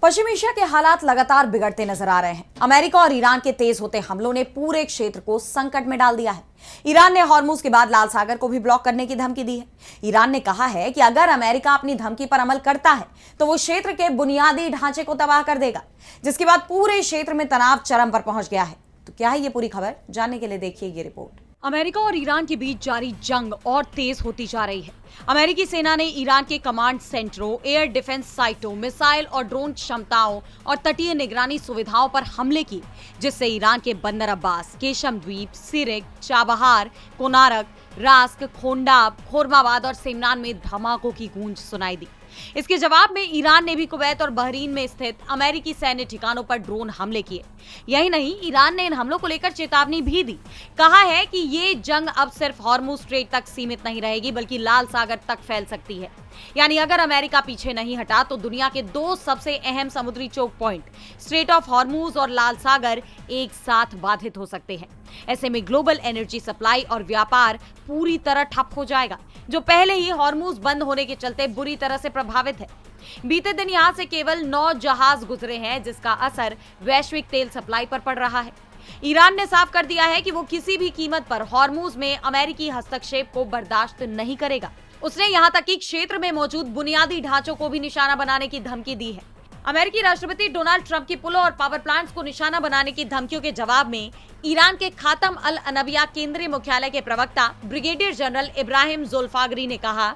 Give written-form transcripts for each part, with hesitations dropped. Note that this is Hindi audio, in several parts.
पश्चिम एशिया के हालात लगातार बिगड़ते नजर आ रहे हैं। अमेरिका और ईरान के तेज होते हमलों ने पूरे क्षेत्र को संकट में डाल दिया है। ईरान ने हॉर्मुज के बाद लाल सागर को भी ब्लॉक करने की धमकी दी है। ईरान ने कहा है कि अगर अमेरिका अपनी धमकी पर अमल करता है तो वो क्षेत्र के बुनियादी ढांचे को तबाह कर देगा, जिसके बाद पूरे क्षेत्र में तनाव चरम पर पहुंच गया है। तो क्या है ये पूरी खबर, जानने के लिए देखिए ये रिपोर्ट। अमेरिका और ईरान के बीच जारी जंग और तेज होती जा रही है। अमेरिकी सेना ने ईरान के कमांड सेंटरों, एयर डिफेंस साइटों, मिसाइल और ड्रोन क्षमताओं और तटीय निगरानी सुविधाओं पर हमले किए, जिससे ईरान के बंदर अब्बास, केशम द्वीप, सिरिक, चाबहार, कोनारक, रास्क, खोंडाब, खोरमाबाद और सेमनान में धमाकों की गूंज सुनाई दी। इसके जवाब में ईरान ने भी कुवैत और बहरीन में स्थित अमेरिकी सैन्य ठिकानों पर ड्रोन हमले किए। यही नहीं, ईरान ने इन हमलों को लेकर चेतावनी भी दी। कहा है कि ये जंग अब सिर्फ हॉर्मुज स्ट्रेट तक सीमित नहीं रहेगी, बल्कि लाल सागर तक फैल सकती है। यानी अगर अमेरिका पीछे नहीं हटा तो दुनिया के दो सबसे अहम समुद्री choke point, strait of Hormuz और लाल सागर, एक साथ बाधित हो सकते हैं। ऐसे में ग्लोबल एनर्जी सप्लाई और व्यापार पूरी तरह ठप हो जाएगा, जो पहले ही हॉर्मुज बंद होने के चलते बुरी तरह से प्रभावित है। बीते दिन यहां से केवल 9 जहाज गुजरे हैं, जिसका असर वैश्विक तेल सप्लाई पर पड़ रहा है। ईरान ने साफ कर दिया है कि वो किसी भी कीमत पर हॉर्मुज में अमेरिकी हस्तक्षेप को बर्दाश्त नहीं करेगा। उसने यहां तक कि क्षेत्र में मौजूद बुनियादी ढांचों को भी निशाना बनाने की धमकी दी है। अमेरिकी राष्ट्रपति डोनाल्ड ट्रंप की पुलों और पावर प्लांट्स को निशाना बनाने की धमकियों के जवाब में ईरान के खातम अल अनबिया केंद्रीय मुख्यालय के प्रवक्ता ब्रिगेडियर जनरल इब्राहिम जोल्फागरी ने कहा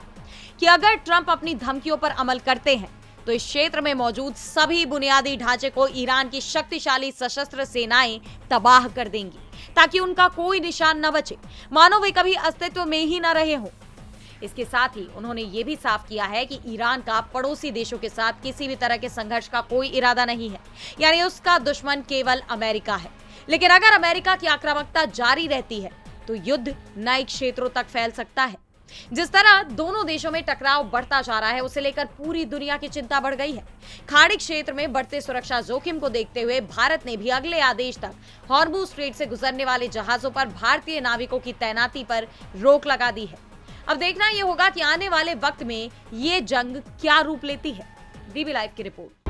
कि अगर ट्रंप अपनी धमकियों पर अमल करते हैं तो इस क्षेत्र में मौजूद सभी बुनियादी ढांचे को ईरान की शक्तिशाली सशस्त्र सेनाएं तबाह कर देंगी, ताकि उनका कोई निशान न बचे, मानो वे कभी अस्तित्व में ही न रहे हों। इसके साथ ही उन्होंने ये भी साफ किया है कि ईरान का पड़ोसी देशों के साथ किसी भी तरह के संघर्ष का कोई इरादा नहीं है, यानी उसका दुश्मन केवल अमेरिका है। लेकिन अगर अमेरिका की आक्रामकता जारी रहती है तो युद्ध नए क्षेत्रों तक फैल सकता है। जिस तरह दोनों देशों में टकराव बढ़ता जा रहा है, उसे लेकर पूरी दुनिया की चिंता बढ़ गई है। खाड़ी क्षेत्र में बढ़ते सुरक्षा जोखिम को देखते हुए भारत ने भी अगले आदेश तक हॉर्मुज स्ट्रेट से गुजरने वाले जहाजों पर भारतीय नाविकों की तैनाती पर रोक लगा दी है। अब देखना यह होगा कि आने वाले वक्त में ये जंग क्या रूप लेती है। डीबी लाइव की रिपोर्ट।